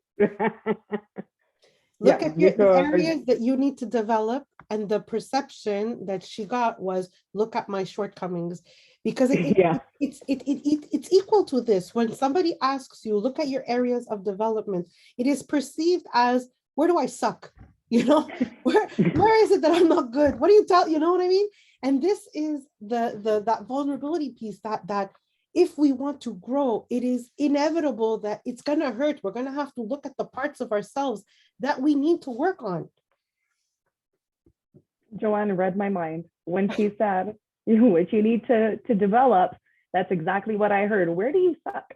[SPEAKER 1] Look at the areas that you need to develop, and the perception that she got was, look at my shortcomings, because it's equal to this. When somebody asks you, look at your areas of development, it is perceived as, where do I suck? You know, where is it that I'm not good? What do you tell, you know what I mean? And this is that vulnerability piece that if we want to grow, it is inevitable that it's going to hurt. We're going to have to look at the parts of ourselves that we need to work on.
[SPEAKER 2] Joanne read my mind when she said, what you need to develop. That's exactly what I heard. Where do you suck?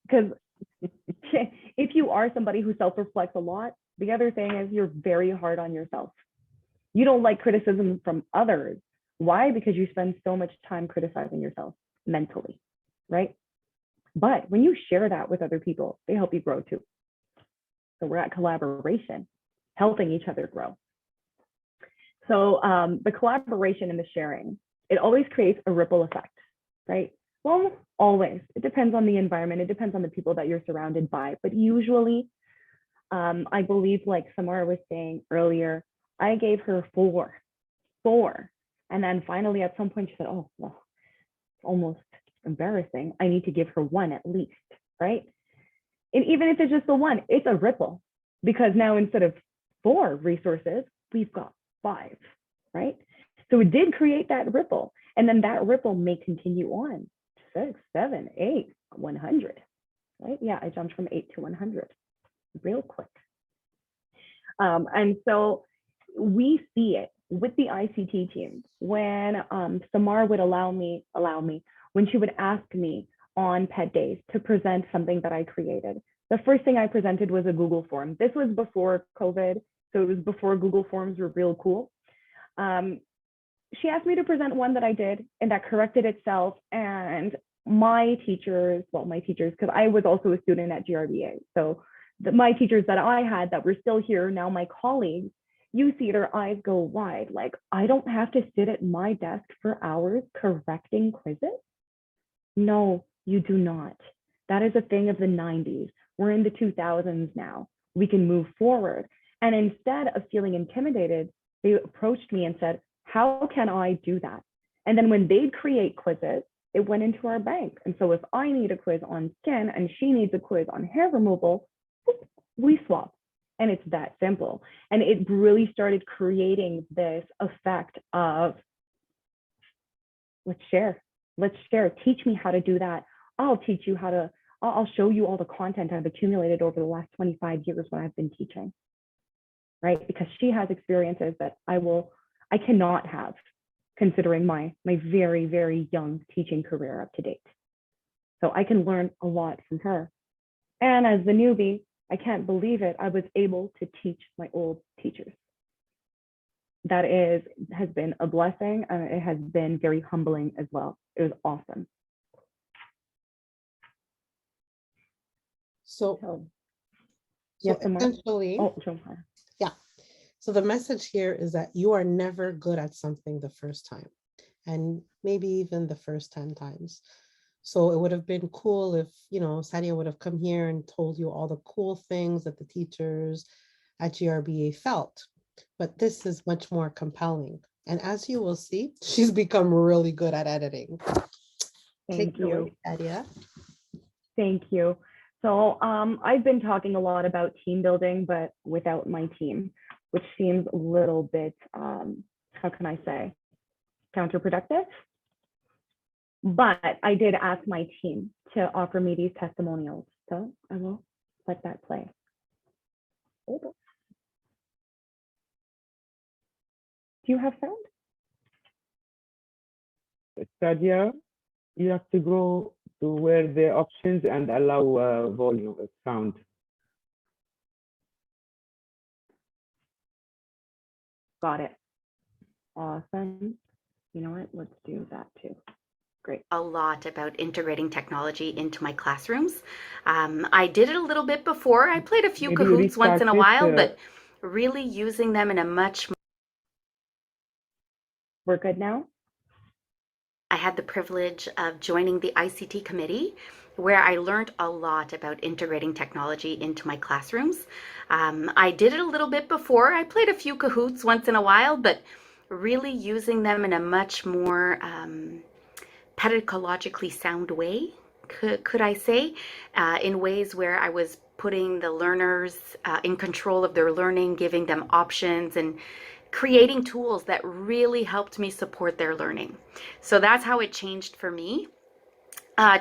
[SPEAKER 2] Because if you are somebody who self-reflects a lot, the other thing is you're very hard on yourself. You don't like criticism from others. Why? Because you spend so much time criticizing yourself mentally, right? But when you share that with other people, they help you grow too. So we're at collaboration, helping each other grow. So the collaboration and the sharing, it always creates a ripple effect, right? Well, always. It depends on the environment. It depends on the people that you're surrounded by. But usually, I believe, like Samara was saying earlier, I gave her four. And then finally, at some point, she said, oh, well, it's almost embarrassing. I need to give her one at least, right? And even if it's just the one, it's a ripple. Because now instead of 4 resources, we've got 5, right? So it did create that ripple. And then that ripple may continue on 6, 7, 8, 100, right? Yeah, I jumped from 8 to 100 real quick. And so we see it with the ICT team when Samar would allow me, when she would ask me on PED days to present something that I created. The first thing I presented was a Google form. This was before COVID, so it was before Google Forms were real cool. She asked me to present one that I did and that corrected itself. And my teachers, because I was also a student at GRBA. So my teachers that I had that were still here, now my colleagues, you see their eyes go wide. Like, I don't have to sit at my desk for hours correcting quizzes. No, you do not. That is a thing of the 90s. We're in the 2000s now. We can move forward. And instead of feeling intimidated, they approached me and said, how can I do that? And then when they'd create quizzes, it went into our bank. And so if I need a quiz on skin and she needs a quiz on hair removal, we swap. And it's that simple. And it really started creating this effect of, let's share, teach me how to do that. I'll teach you how to, I'll show you all the content I've accumulated over the last 25 years when I've been teaching, right? Because she has experiences that I cannot have, considering my very, very young teaching career up to date. So I can learn a lot from her. And as the newbie, I can't believe it, I was able to teach my old teachers. That has been a blessing, and it has been very humbling as well. It was awesome.
[SPEAKER 1] So
[SPEAKER 2] yes,
[SPEAKER 1] essentially, yeah. So the message here is that you are never good at something the first time, and maybe even the first 10 times. So it would have been cool if, Sadia would have come here and told you all the cool things that the teachers at GRBA felt. But this is much more compelling. And as you will see, she's become really good at editing.
[SPEAKER 2] Thank you,
[SPEAKER 1] Sadia.
[SPEAKER 2] Thank you. So I've been talking a lot about team building, but without my team, which seems a little bit, how can I say, counterproductive. But I did ask my team to offer me these testimonials. So I will let that play. Do you have sound?
[SPEAKER 3] Sadia, you have to go to where the options and allow volume sound.
[SPEAKER 2] Got it. Awesome. You know what? Let's do that too. Great.
[SPEAKER 5] A lot about integrating technology into my classrooms. I did it a little bit before. I played a few
[SPEAKER 3] Maybe
[SPEAKER 5] Kahoots once in a while,
[SPEAKER 3] it,
[SPEAKER 5] but really using them in a much.
[SPEAKER 2] We're good now?
[SPEAKER 5] I had the privilege of joining the ICT committee, where I learned a lot about integrating technology into my classrooms. I did it a little bit before. I played a few Kahoots once in a while, but really using them in a much more pedagogically sound way, could I say, in ways where I was putting the learners in control of their learning, giving them options, and creating tools that really helped me support their learning. So that's how it changed for me.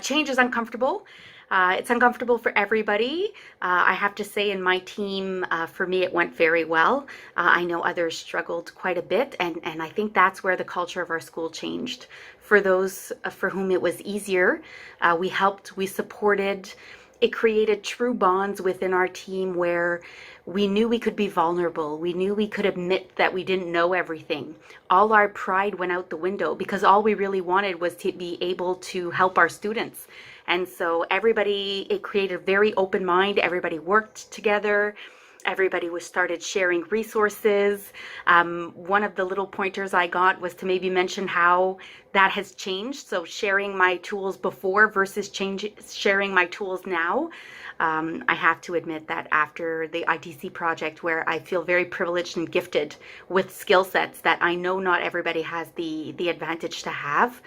[SPEAKER 5] Change is uncomfortable. It's uncomfortable for everybody. I have to say, in my team, for me, it went very well. I know others struggled quite a bit, and I think that's where the culture of our school changed. For those for whom it was easier, we helped, we supported. It created true bonds within our team where we knew we could be vulnerable. We knew we could admit that we didn't know everything. All our pride went out the window because all we really wanted was to be able to help our students. And so everybody, it created a very open mind. Everybody worked together. Everybody was started sharing resources. One of the little pointers I got was to maybe mention how that has changed. So sharing my tools before versus sharing my tools now. I have to admit that after the ITC project, where I feel very privileged and gifted with skill sets that I know not everybody has the advantage to have,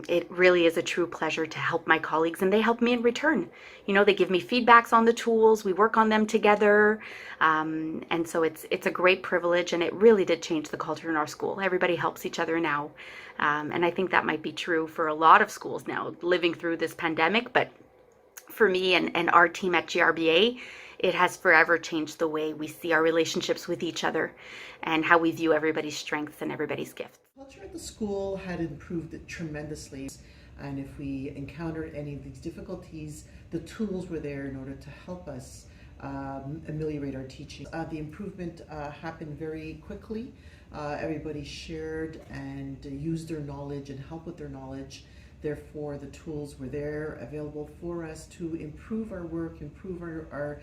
[SPEAKER 5] it really is a true pleasure to help my colleagues, and they help me in return. You know, they give me feedbacks on the tools, we work on them together, and so it's a great privilege, and it really did change the culture in our school. Everybody helps each other now, and I think that might be true for a lot of schools now living through this pandemic, but for me and our team at GRBA, it has forever changed the way we see our relationships with each other and how we view everybody's strengths and everybody's gifts.
[SPEAKER 6] Culture at the school had improved tremendously, and if we encountered any of these difficulties, the tools were there in order to help us ameliorate our teaching. The improvement happened very quickly. Everybody shared and used their knowledge and helped with their knowledge. Therefore, the tools were there available for us to improve our work, improve our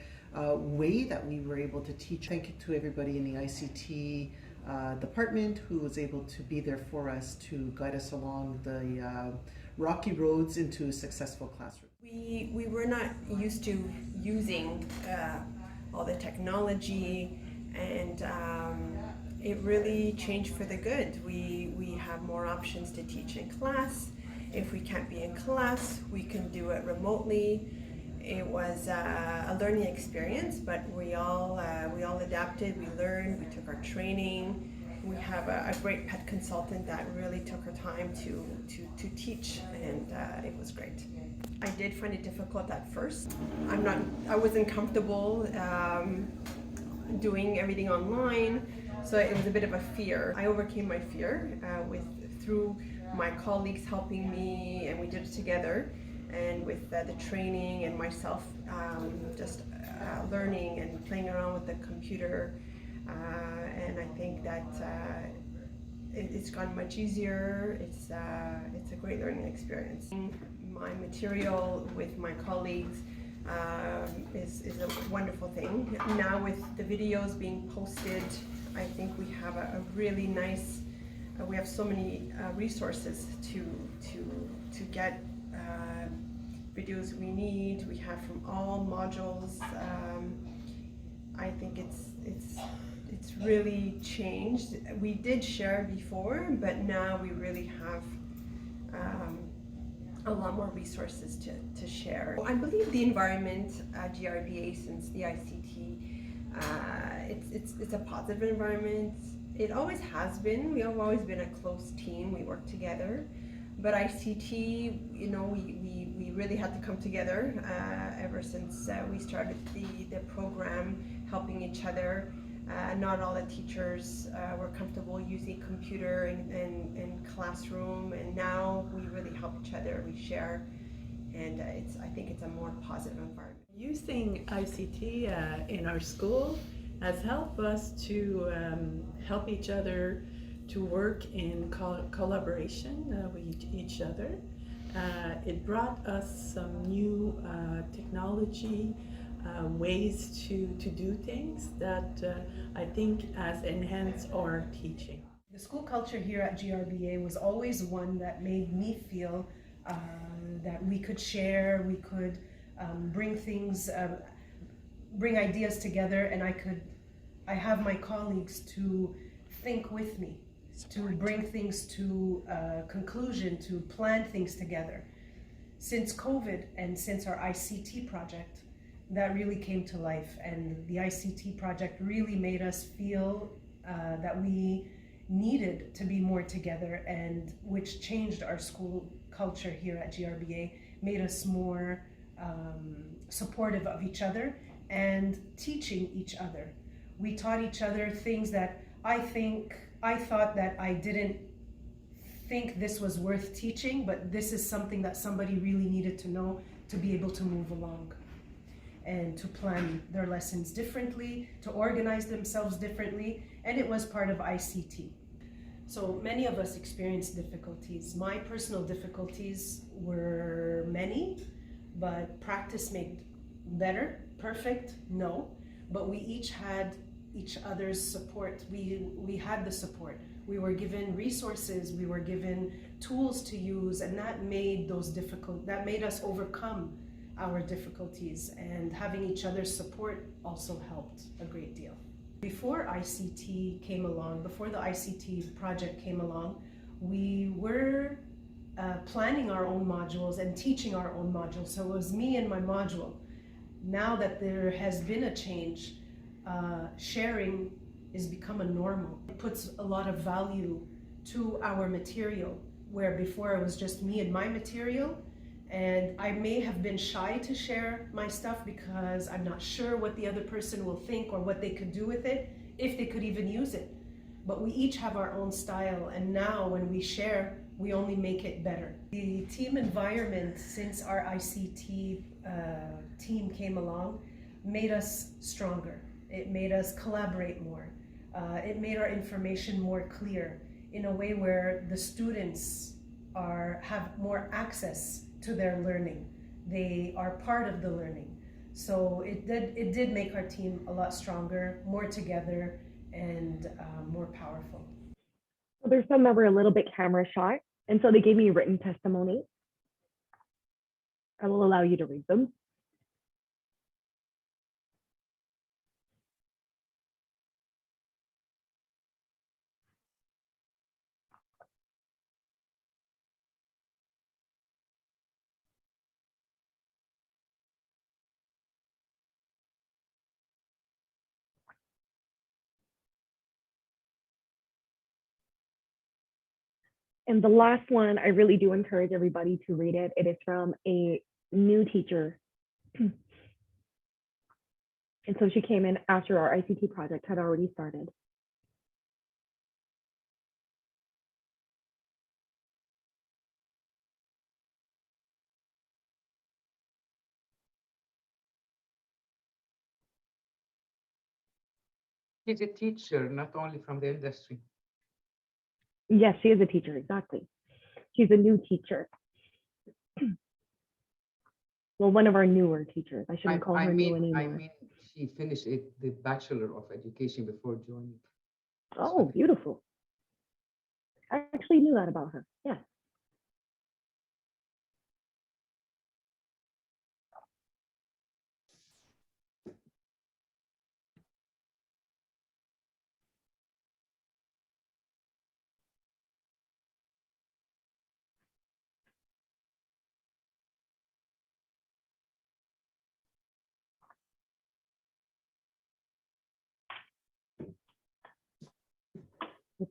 [SPEAKER 6] way that we were able to teach. Thank you to everybody in the ICT department who was able to be there for us to guide us along the rocky roads into a successful classroom.
[SPEAKER 7] We were not used to using all the technology, and it really changed for the good. We have more options to teach in class. If we can't be in class, we can do it remotely. It was a learning experience, but we all adapted, we learned, we took our training. We have a great PET consultant that really took her time to teach, and it was great. I did find it difficult at first. I wasn't comfortable doing everything online, so it was a bit of a fear. I overcame my fear through my colleagues helping me, and we did it together, and with the training and myself just learning and playing around with the computer, and I think that it's gone much easier. It's a great learning experience. My material with my colleagues is a wonderful thing. Now with the videos being posted, I think we have a really nice. We have so many resources to get videos we need. We have from all modules. I think it's really changed. We did share before, but now we really have a lot more resources to share. I believe the environment at GRBA, since the ICT, it's a positive environment. It always has been. We have always been a close team. We work together. But ICT, you know, we really had to come together ever since we started the program, helping each other. Not all the teachers were comfortable using computer in classroom, and now we really help each other. We share, and I think it's a more positive environment.
[SPEAKER 8] Using ICT in our school has helped us to help each other to work in collaboration with each other. It brought us some new technology ways to do things that I think has enhanced our teaching.
[SPEAKER 9] The school culture here at GRBA was always one that made me feel that we could share, we could bring things, bring ideas together, and I have my colleagues to think with me, to bring things to a conclusion, to plan things together. Since COVID and since our ICT project, that really came to life. And the ICT project really made us feel that we needed to be more together, and which changed our school culture here at GRBA, made us more supportive of each other and teaching each other. We taught each other things that I thought that I didn't think this was worth teaching, but this is something that somebody really needed to know to be able to move along and to plan their lessons differently, to organize themselves differently, and it was part of ICT. So many of us experienced difficulties. My personal difficulties were many, but practice made better. Perfect? No. But we each had each other's support. We had the support. We were given resources, we were given tools to use, and that made us overcome our difficulties, and having each other's support also helped a great deal. Before ICT came along, before the ICT project came along, we were planning our own modules and teaching our own modules. So it was me and my module. Now that there has been a change, sharing is become a normal. It puts a lot of value to our material, where before it was just me and my material, and I may have been shy to share my stuff because I'm not sure what the other person will think or what they could do with it, if they could even use it. But we each have our own style, and now when we share, we only make it better. The team environment since our ICT team came along made us stronger. It made us collaborate more. It made our information more clear in a way where the students have more access to their learning. They are part of the learning. So it did make our team a lot stronger, more together, and more powerful.
[SPEAKER 2] So there's some that were a little bit camera shy, and so they gave me written testimony. I will allow you to read them. And the last one, I really do encourage everybody to read it. It is from a new teacher. And so she came in after our ICT project had already started.
[SPEAKER 3] She's a teacher, not only from the industry.
[SPEAKER 2] Yes, she is a teacher, exactly. She's a new teacher. Well, one of our newer teachers. I shouldn't call her new anymore.
[SPEAKER 3] I mean, she finished the Bachelor of Education before joining.
[SPEAKER 2] Oh, beautiful. I actually knew that about her. Yeah.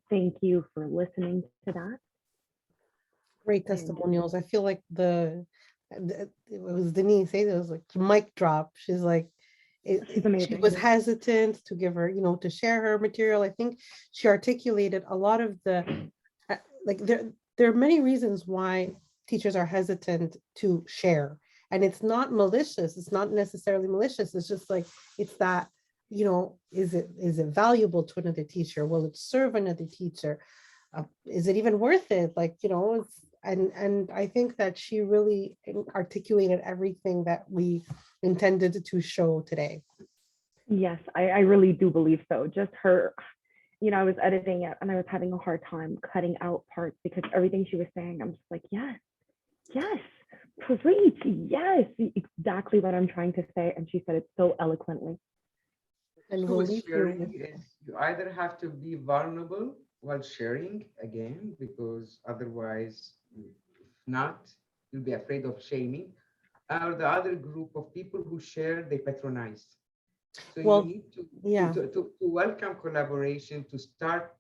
[SPEAKER 2] Thank you for listening to that.
[SPEAKER 1] Great testimonials. I feel like it was Denise, it was like mic drop. She's like,
[SPEAKER 2] She's amazing.
[SPEAKER 1] She was hesitant to give her, to share her material. I think she articulated a lot of the, like there are many reasons why teachers are hesitant to share. And it's not malicious. It's not necessarily malicious. It's just like, it's that, is it valuable to another teacher? Will it serve another teacher? Is it even worth it? Like, and I think that she really articulated everything that we intended to show today.
[SPEAKER 2] Yes, I really do believe so. Just her, I was editing it and I was having a hard time cutting out parts because everything she was saying, I'm just like, yes, preach, yes, exactly what I'm trying to say. And she said it so eloquently.
[SPEAKER 1] And
[SPEAKER 3] you either have to be vulnerable while sharing again, because otherwise, if not, you'll be afraid of shaming, or the other group of people who share, they patronize. So
[SPEAKER 1] Well,
[SPEAKER 3] you need to,
[SPEAKER 1] yeah.
[SPEAKER 3] to welcome collaboration, to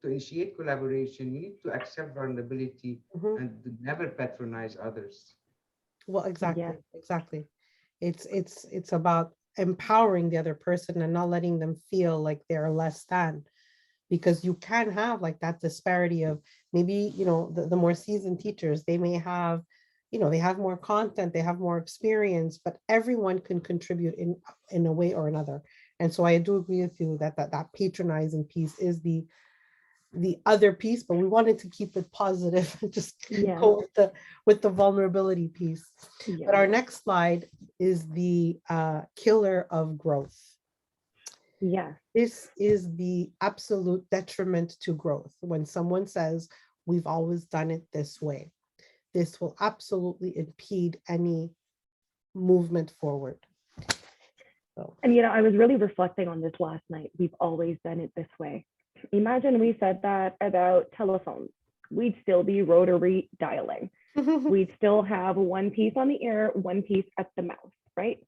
[SPEAKER 3] initiate collaboration, you need to accept vulnerability
[SPEAKER 1] Mhm.
[SPEAKER 3] and to never patronize others.
[SPEAKER 1] Well, exactly,
[SPEAKER 2] Yes.
[SPEAKER 1] exactly. It's about empowering the other person and not letting them feel like they're less than, because you can have like that disparity of maybe, the more seasoned teachers, they may have, they have more content, they have more experience, but everyone can contribute in a way or another. And so I do agree with you that patronizing piece is the other piece, but we wanted to keep it positive and just
[SPEAKER 2] Yes.
[SPEAKER 1] go with the vulnerability piece. But our
[SPEAKER 2] Yes.
[SPEAKER 1] next slide is the killer of growth.
[SPEAKER 2] Yes.
[SPEAKER 1] This is the absolute detriment to growth. When someone says, we've always done it this way, this will absolutely impede any movement forward. So,
[SPEAKER 2] And I was really reflecting on this last night. We've always done it this way. Imagine we said that about telephones. We'd still be rotary dialing. We'd still have one piece on the ear, one piece at the mouth, right?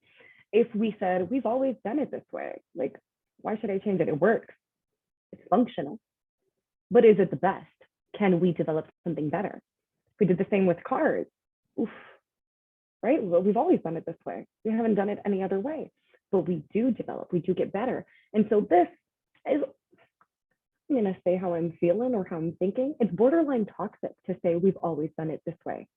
[SPEAKER 2] If we said, we've always done it this way, like, why should I change it? It works. It's functional. But is it the best? Can we develop something better? If we did the same with cars, oof, right? Well, we've always done it this way. We haven't done it any other way, but we do develop, we do get better. And so this is, I'm going to say how I'm feeling or how I'm thinking. It's borderline toxic to say we've always done it this way.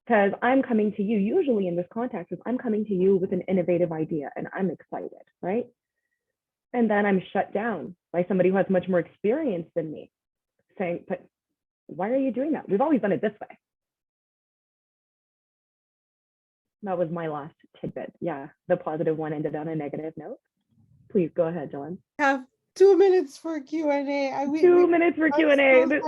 [SPEAKER 2] Because I'm coming to you, usually in this context, is I'm coming to you with an innovative idea and I'm excited, right? And then I'm shut down by somebody who has much more experience than me saying, but why are you doing that? We've always done it this way. That was my last tidbit. Yeah, the positive one ended on a negative note. Please go ahead, Joanne.
[SPEAKER 1] have 2 minutes for Q&A.
[SPEAKER 2] 2 minutes for Q&A.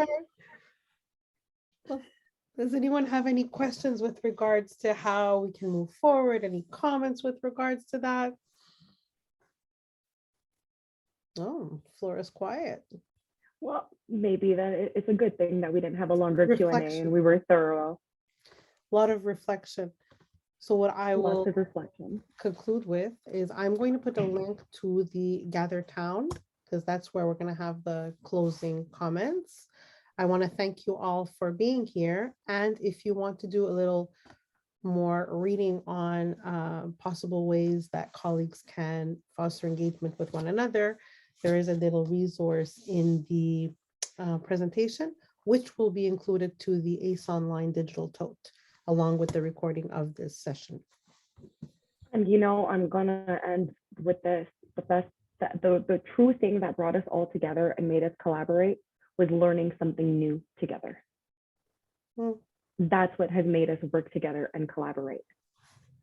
[SPEAKER 1] Does anyone have any questions with regards to how we can move forward? Any comments with regards to that? Oh, floor is quiet.
[SPEAKER 2] Well, maybe that it's a good thing that we didn't have a longer Q&A
[SPEAKER 1] Reflection.
[SPEAKER 2] and we were thorough.
[SPEAKER 1] A lot of reflection. So what I will
[SPEAKER 2] Lots of reflection.
[SPEAKER 1] conclude with is I'm going to put a link to the Gather Town, because that's where we're going to have the closing comments. I want to thank you all for being here. And if you want to do a little more reading on possible ways that colleagues can foster engagement with one another, there is a little resource in the presentation, which will be included to the ACE Online digital tote, along with the recording of this session.
[SPEAKER 2] And I'm gonna end with this. The true thing that brought us all together and made us collaborate was learning something new together.
[SPEAKER 1] Mm.
[SPEAKER 2] That's what has made us work together and collaborate.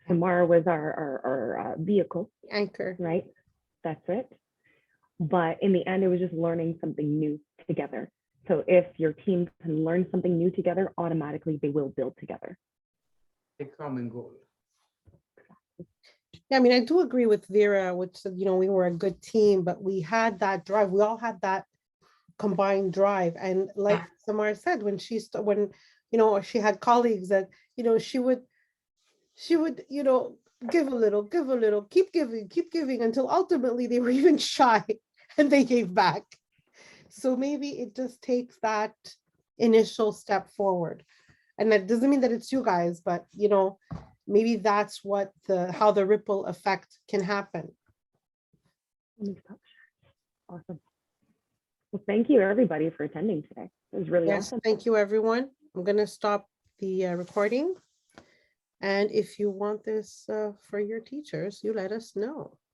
[SPEAKER 2] Samara was our vehicle,
[SPEAKER 1] Anchor.
[SPEAKER 2] right? That's it. But in the end, it was just learning something new together. So if your team can learn something new together, automatically they will build together.
[SPEAKER 3] A common goal.
[SPEAKER 1] Yeah, I mean, I do agree with Vera, which said, we were a good team, but we had that drive. We all had that combined drive. And like Samara said, when she had colleagues that, she would, give a little, keep giving until ultimately they were even shy and they gave back. So maybe it just takes that initial step forward. And that doesn't mean that it's you guys, but maybe that's how the ripple effect can happen.
[SPEAKER 2] Awesome. Well, thank you everybody for attending today. It was really awesome.
[SPEAKER 1] Thank you, everyone. I'm going to stop the recording. And if you want this for your teachers, you let us know.